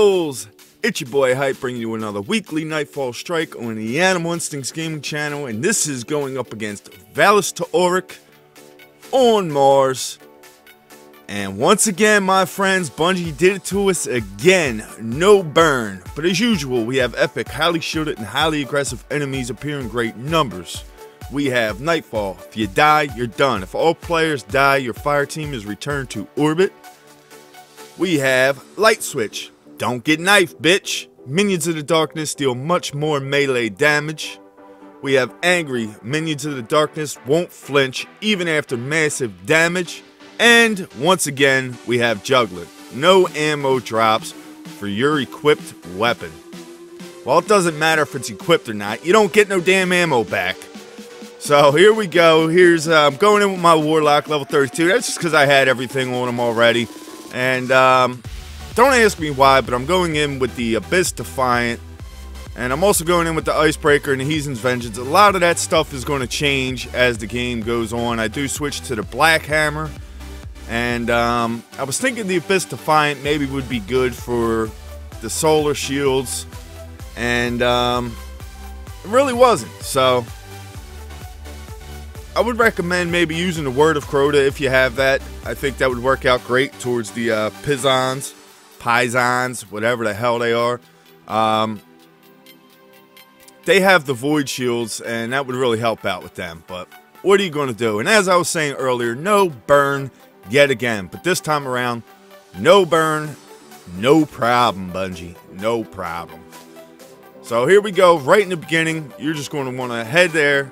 Animals! It's your boy Hype bringing you another weekly Nightfall strike on the Animal Instincts Gaming channel, and this is going up against Valis Tauric on Mars. And once again, my friends, Bungie did it to us again. No burn. But as usual, we have epic, highly shielded, and highly aggressive enemies appear in great numbers. We have Nightfall. If you die, you're done. If all players die, your fire team is returned to orbit. We have Light Switch. Don't get knifed, bitch. Minions of the Darkness deal much more melee damage. We have Angry. Minions of the Darkness won't flinch even after massive damage. And once again, we have Juggler. No ammo drops for your equipped weapon. Well, it doesn't matter if it's equipped or not. You don't get no damn ammo back. So here we go. I'm going in with my Warlock level 32. That's just because I had everything on him already. And don't ask me why, but I'm going in with the Abyss Defiant. And I'm also going in with the Icebreaker and the Heathen's Vengeance. A lot of that stuff is going to change as the game goes on. I do switch to the Black Hammer. And I was thinking the Abyss Defiant maybe would be good for the solar shields. And it really wasn't. So I would recommend maybe using the Word of Crota if you have that. I think that would work out great towards the Pisons, whatever the hell they are. They have the Void Shields, and that would really help out with them. But what are you going to do? And as I was saying earlier, no burn yet again. But this time around, no burn, no problem, Bungie. No problem. So here we go. Right in the beginning, you're just going to want to head there,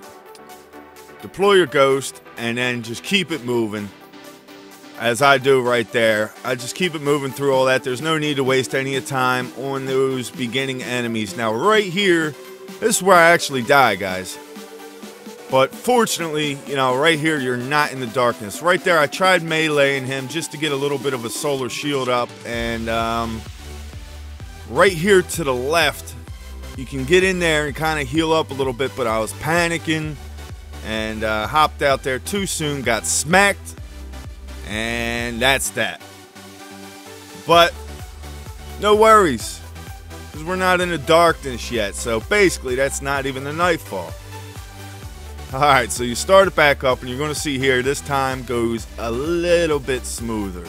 deploy your ghost, and then just keep it moving. As I do right there. I just keep it moving through all that. There's no need to waste any time on those beginning enemies. Now right here, this is where I actually die, guys. But fortunately, you know, right here you're not in the darkness. Right there I tried meleeing him just to get a little bit of a solar shield up. And right here to the left, you can get in there and kind of heal up a little bit. But I was panicking and hopped out there too soon, got smacked. And that's that. But no worries, because we're not in the darkness yet. So basically, that's not even the Nightfall. Alright, so you start it back up, and you're going to see here, this time goes a little bit smoother.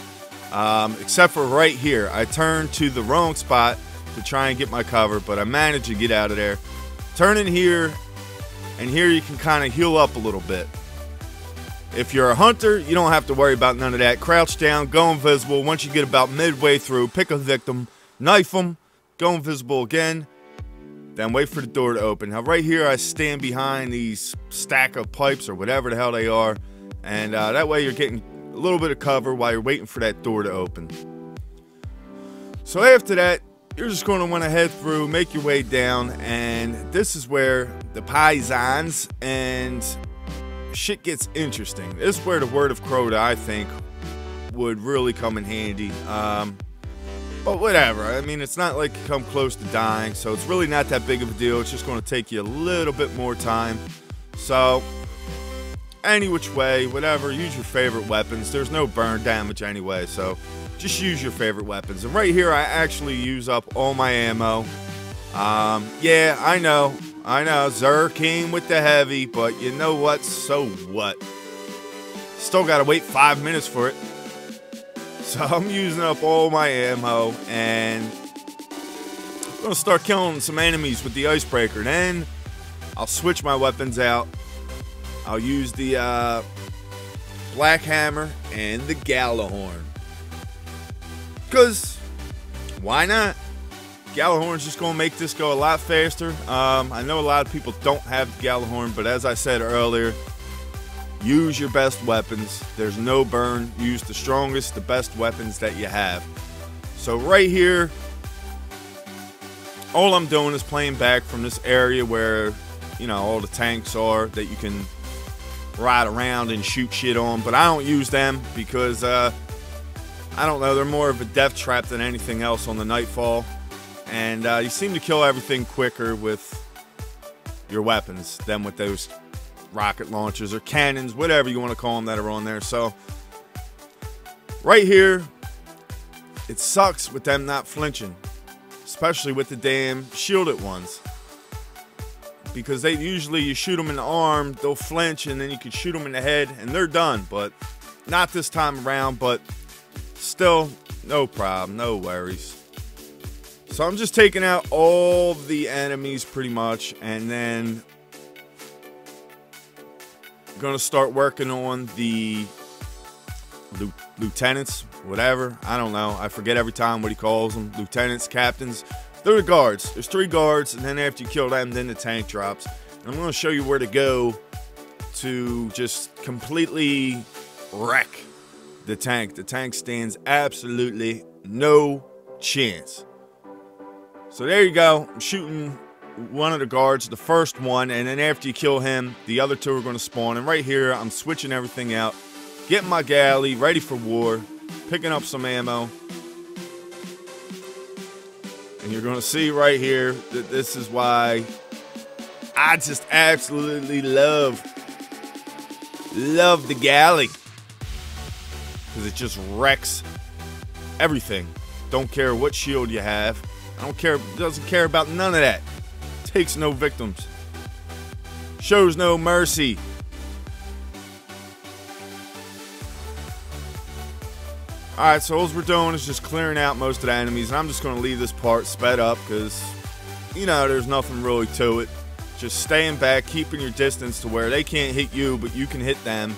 Except for right here. I turned to the wrong spot to try and get my cover, but I managed to get out of there. Turn in here, and here you can kind of heal up a little bit. If you're a hunter, you don't have to worry about none of that. Crouch down, go invisible. Once you get about midway through, pick a victim, knife them, go invisible again, then wait for the door to open. Now right here, I stand behind these stack of pipes or whatever the hell they are, and that way you're getting a little bit of cover while you're waiting for that door to open. So after that, you're just going to want to head through, make your way down, and this is where the Pisons and shit gets interesting. This is where the Word of Crota, I think, would really come in handy. But whatever. I mean, it's not like you come close to dying, so it's really not that big of a deal. It's just going to take you a little bit more time. So, any which way, whatever, use your favorite weapons. There's no burn damage anyway, so just use your favorite weapons. And right here, I actually use up all my ammo. Yeah, I know, Xur came with the heavy, but you know what? So what? Still gotta wait 5 minutes for it. So I'm using up all my ammo, and I'm gonna start killing some enemies with the Icebreaker. Then I'll switch my weapons out. I'll use the Black Hammer and the Gjallarhorn. Because why not? Gjallarhorn's just going to make this go a lot faster. I know a lot of people don't have the Gjallarhorn, but as I said earlier, use your best weapons. There's no burn. Use the strongest, the best weapons that you have. So right here, all I'm doing is playing back from this area where, you know, all the tanks are that you can ride around and shoot shit on. But I don't use them because, I don't know, they're more of a death trap than anything else on the Nightfall. And you seem to kill everything quicker with your weapons than with those rocket launchers or cannons, whatever you want to call them that are on there. So right here, it sucks with them not flinching. especially with the damn shielded ones. Because they usually, you shoot them in the arm, they'll flinch, and then you can shoot them in the head, and they're done. But not this time around, but still, no problem, no worries. So I'm just taking out all the enemies pretty much, and then I'm gonna start working on the lieutenants, whatever, I don't know, I forget every time what he calls them, lieutenants, captains. They're the guards. There's 3 guards, and then after you kill them, then the tank drops. And I'm gonna show you where to go to just completely wreck the tank. The tank stands absolutely no chance. So there you go. I'm shooting one of the guards, the first one, and then after you kill him, the other 2 are going to spawn. And right here, I'm switching everything out, getting my galley ready for war, picking up some ammo. And you're going to see right here that this is why I just absolutely love the galley. Because it just wrecks everything. Don't care what shield you have. I don't care, doesn't care about none of that. Takes no victims. Shows no mercy. Alright, so all we're doing is just clearing out most of the enemies. And I'm just going to leave this part sped up because, you know, there's nothing really to it. Just staying back, keeping your distance to where they can't hit you, but you can hit them.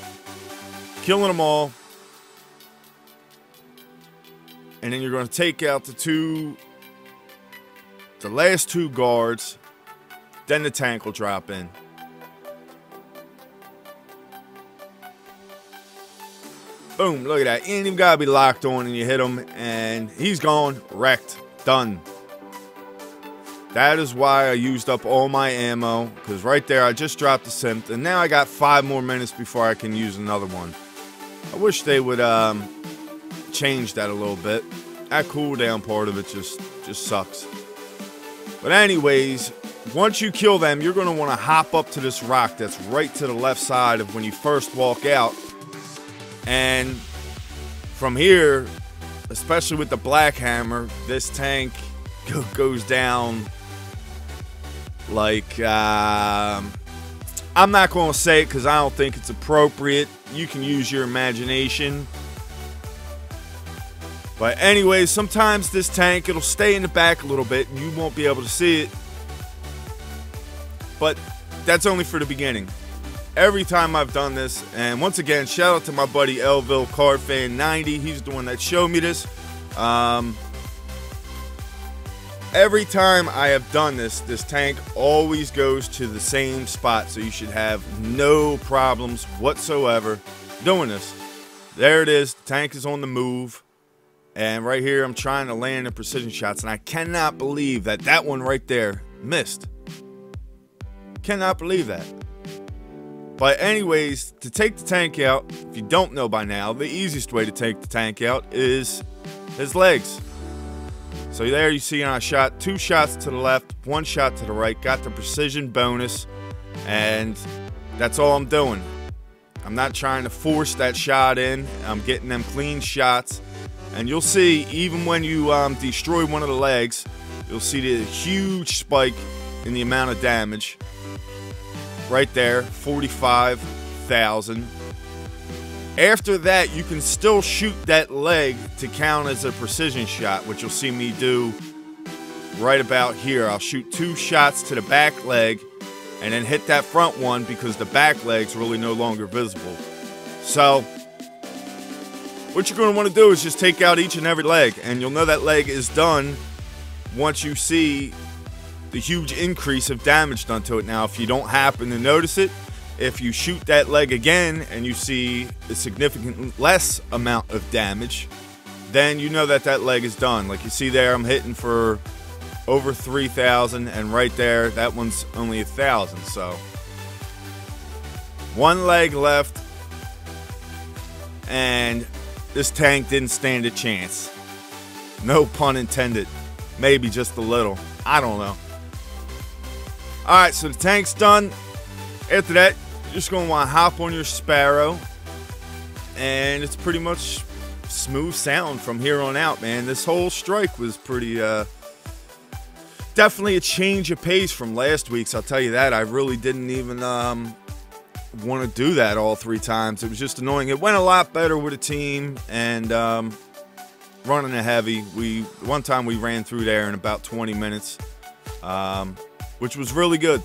Killing them all. And then you're going to take out the last 2 guards. Then the tank will drop in. Boom, look at that. You ain't even got to be locked on, and you hit him, and he's gone. Wrecked. Done. That is why I used up all my ammo, because right there I just dropped the synth, and now I got 5 more minutes before I can use another one. I wish they would change that a little bit. That cooldown part of it just sucks. But anyways, once you kill them, you're going to want to hop up to this rock that's right to the left side of when you first walk out. And from here, especially with the black hammer, this tank goes down like, I'm not going to say it because I don't think it's appropriate. You can use your imagination. But anyways, sometimes this tank, it'll stay in the back a little bit and you won't be able to see it. But that's only for the beginning. Every time I've done this, and once again, shout out to my buddy Elville Card Fan 90. He's the one that showed me this. Every time I have done this, this tank always goes to the same spot. So you should have no problems whatsoever doing this. There it is. The tank is on the move. And right here, I'm trying to land the precision shots. And I cannot believe that that one right there missed. Cannot believe that. But anyways, to take the tank out, if you don't know by now, the easiest way to take the tank out is his legs. So there you see I shot 2 shots to the left, 1 shot to the right, got the precision bonus, and that's all I'm doing. I'm not trying to force that shot in. I'm getting them clean shots. And you'll see, even when you destroy one of the legs, you'll see the huge spike in the amount of damage. Right there, 45,000. After that, you can still shoot that leg to count as a precision shot, which you'll see me do right about here. I'll shoot 2 shots to the back leg and then hit that front one because the back leg's really no longer visible. So what you're going to want to do is just take out each and every leg, and you'll know that leg is done once you see the huge increase of damage done to it. Now, if you don't happen to notice it, if you shoot that leg again and you see a significant less amount of damage, then you know that that leg is done. Like you see there, I'm hitting for over 3,000, and right there, that one's only 1,000. So 1 leg left, and this tank didn't stand a chance. No pun intended. Maybe just a little. I don't know. Alright, so the tank's done. After that, you're just going to want to hop on your Sparrow. And it's pretty much smooth sound from here on out, man. This whole strike was pretty Definitely a change of pace from last week's, I'll tell you that. I really didn't even want to do that all 3 times. It was just annoying. It went a lot better with a team, and running a heavy. One time we ran through there in about 20 minutes, which was really good.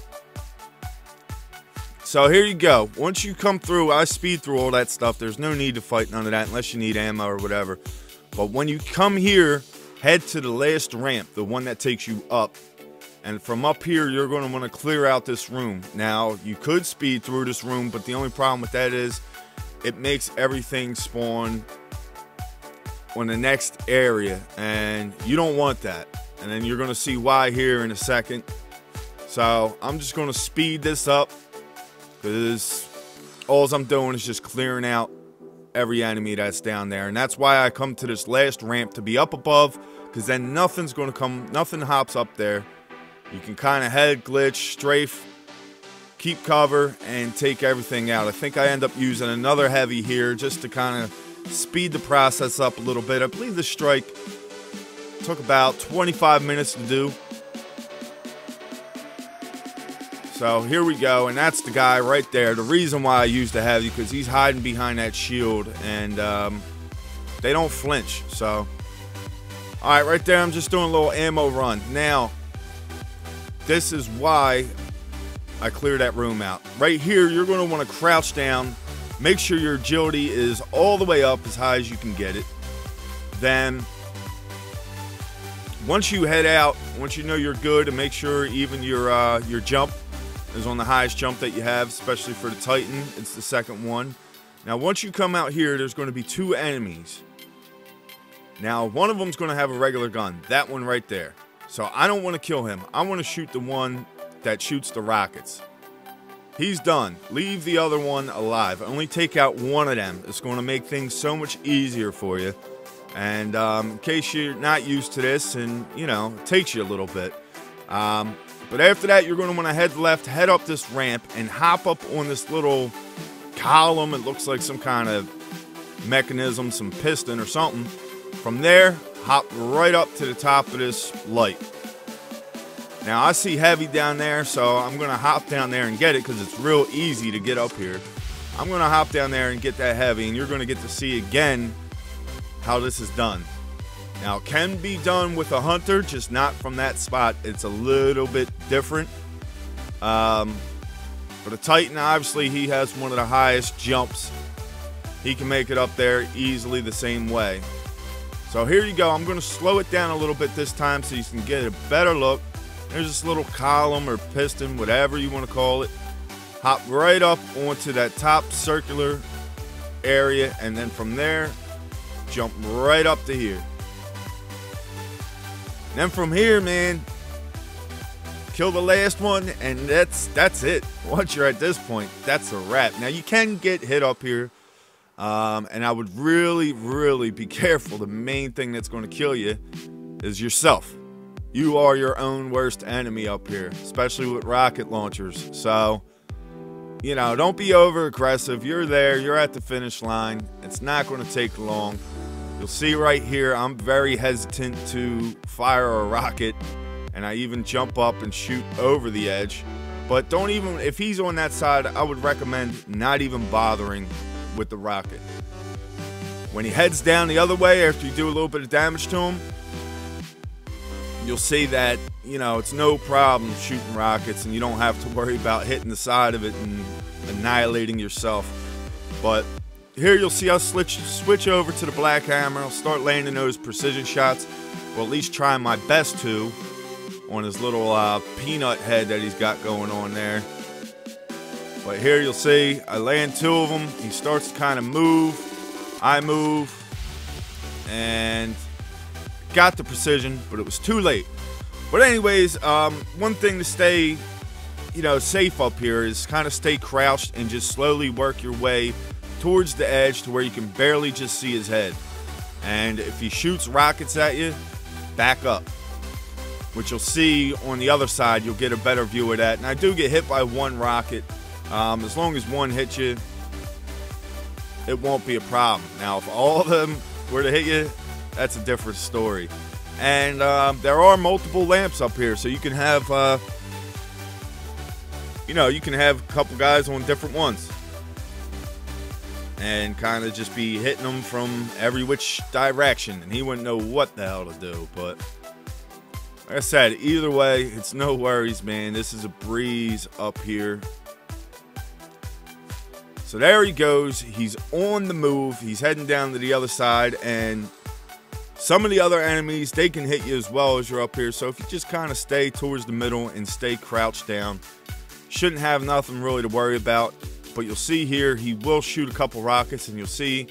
So here you go. Once you come through, I speed through all that stuff. There's no need to fight none of that unless you need ammo or whatever. But when you come here, head to the last ramp, the one that takes you up. And from up here, you're going to want to clear out this room. Now, you could speed through this room, but the only problem with that is it makes everything spawn on the next area. And you don't want that. And then you're going to see why here in a second. So I'm just going to speed this up, because all I'm doing is just clearing out every enemy that's down there. And that's why I come to this last ramp, to be up above, because then nothing's going to come, nothing hops up there. You can kind of head, glitch, strafe, keep cover, and take everything out. I think I end up using another heavy here just to kind of speed the process up a little bit. I believe the strike took about 25 minutes to do. So here we go, and that's the guy right there. The reason why I used the heavy, because he's hiding behind that shield, and they don't flinch. So, all right, right there, I'm just doing a little ammo run. Now, this is why I clear that room out. Right here, you're going to want to crouch down. Make sure your agility is all the way up, as high as you can get it. Then, once you head out, once you know you're good, and make sure even your jump is on the highest jump that you have, especially for the Titan. It's the second one. Now, once you come out here, there's going to be 2 enemies. Now, one of them's going to have a regular gun. That one right there. So, I don't want to kill him. I want to shoot the one that shoots the rockets. He's done. Leave the other one alive. Only take out one of them. It's going to make things so much easier for you. And in case you're not used to this, and, you know, it takes you a little bit. But after that, you're going to want to head left, head up this ramp, and hop up on this little column. It looks like some kind of mechanism, some piston or something. From there, hop right up to the top of this light. Now, I see heavy down there, so I'm going to hop down there and get it, because it's real easy to get up here. I'm going to hop down there and get that heavy, and you're going to get to see again how this is done. Now, it can be done with a hunter, just not from that spot. It's a little bit different. But a Titan, obviously, he has one of the highest jumps. He can make it up there easily the same way. So here you go. I'm going to slow it down a little bit this time so you can get a better look. There's this little column or piston, whatever you want to call it. Hop right up onto that top circular area, and then from there, jump right up to here. Then from here, man, kill the last one, and that's it. Once you're at this point, that's a wrap. Now, you can get hit up here, and I would really, really be careful. The main thing that's going to kill you is yourself. You are your own worst enemy up here, especially with rocket launchers. So, you know, don't be over aggressive. You're there. You're at the finish line. It's not going to take long. You'll see right here, I'm very hesitant to fire a rocket, and I even jump up and shoot over the edge. But don't even, if he's on that side, I would recommend not even bothering with the rocket. When he heads down the other way, after you do a little bit of damage to him, you'll see that, you know, it's no problem shooting rockets, and you don't have to worry about hitting the side of it and annihilating yourself. But here you'll see I'll switch over to the Black Hammer. I'll start landing those precision shots, or at least try my best to, on his little peanut head that he's got going on there. But here you'll see I land 2 of them. He starts to kind of move. I move, and got the precision, but it was too late. But anyways, one thing to stay, you know, safe up here is kind of stay crouched and just slowly work your way towards the edge to where you can barely just see his head. And if he shoots rockets at you, back up, which you'll see on the other side. You'll get a better view of that. And I do get hit by 1 rocket. As long as 1 hits you, it won't be a problem. Now, if all of them were to hit you, that's a different story. And there are multiple lamps up here, so you can have, you can have a couple guys on different ones. And kind of just be hitting them from every which direction. And he wouldn't know what the hell to do. But like I said, either way, it's no worries, man. This is a breeze up here. So there he goes. He's on the move. He's heading down to the other side. And some of the other enemies, they can hit you as well as you're up here. So if you just kind of stay towards the middle and stay crouched down, shouldn't have nothing really to worry about. But you'll see here, he will shoot a couple rockets, and you'll see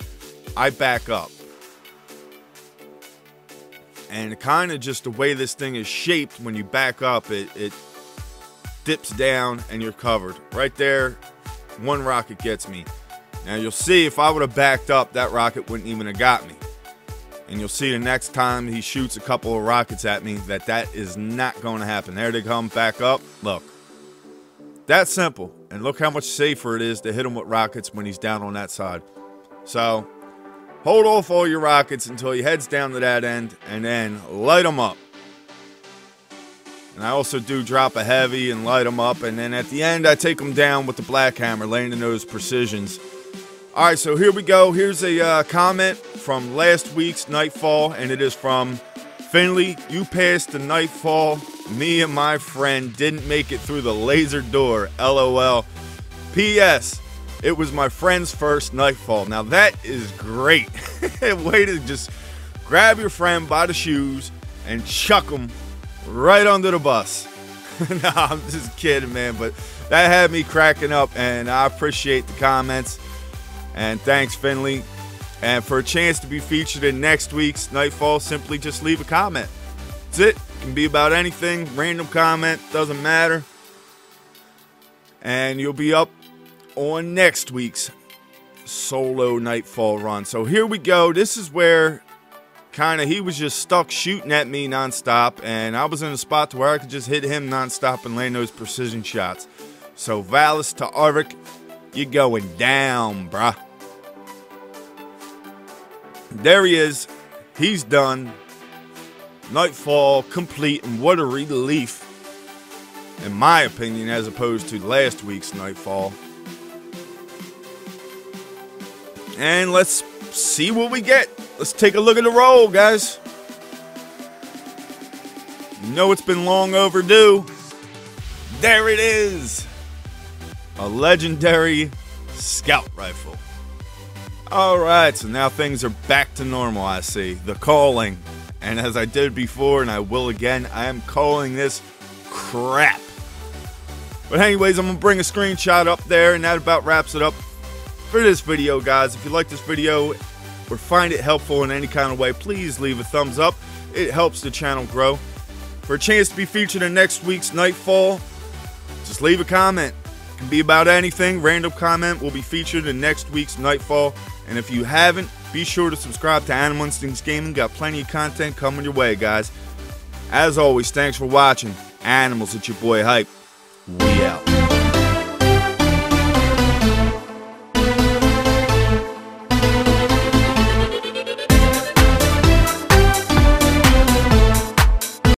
I back up. And kind of just the way this thing is shaped, when you back up, it dips down and you're covered. Right there, one rocket gets me. Now you'll see if I would have backed up, that rocket wouldn't even have got me. And you'll see the next time he shoots a couple of rockets at me that is not going to happen. There they come back up. Look. That simple. And look how much safer it is to hit him with rockets when he's down on that side. So, hold off all your rockets until he heads down to that end, and then light them up. And I also do drop a heavy and light them up, and then at the end I take them down with the black hammer, landing those precisions. Alright, so here we go. Here's a comment from last week's Nightfall, and it is from Finley. You passed the Nightfall. Me and my friend didn't make it through the laser door. LOL. P.S. It was my friend's first Nightfall. Now that is great. Way to just grab your friend by the shoes and chuck him right under the bus. No, I'm just kidding, man. But that had me cracking up, and I appreciate the comments. And thanks, Finley. And for a chance to be featured in next week's Nightfall, simply just leave a comment. That's it. It can be about anything. Random comment. Doesn't matter. And you'll be up on next week's solo Nightfall run. So here we go. This is where kind of he was just stuck shooting at me nonstop. And I was in a spot to where I could just hit him nonstop and land those precision shots. So Valis to Arvik, you're going down, bruh. There he is. He's done. Nightfall complete, and what a relief, in my opinion, as opposed to last week's Nightfall. And let's see what we get. Let's take a look at the roll, guys. You know it's been long overdue. There it is. A legendary scout rifle. Alright, so now things are back to normal, I see. The calling. And as I did before, and I will again, I am calling this crap. But anyways, I'm going to bring a screenshot up there, and that about wraps it up for this video, guys. If you like this video or find it helpful in any kind of way, please leave a thumbs up. It helps the channel grow. For a chance to be featured in next week's Nightfall, just leave a comment. It can be about anything. Random comment will be featured in next week's Nightfall. And if you haven't, be sure to subscribe to Animal Instincts Gaming. Got plenty of content coming your way, guys. As always, thanks for watching. Animals, it's your boy Hype. We out.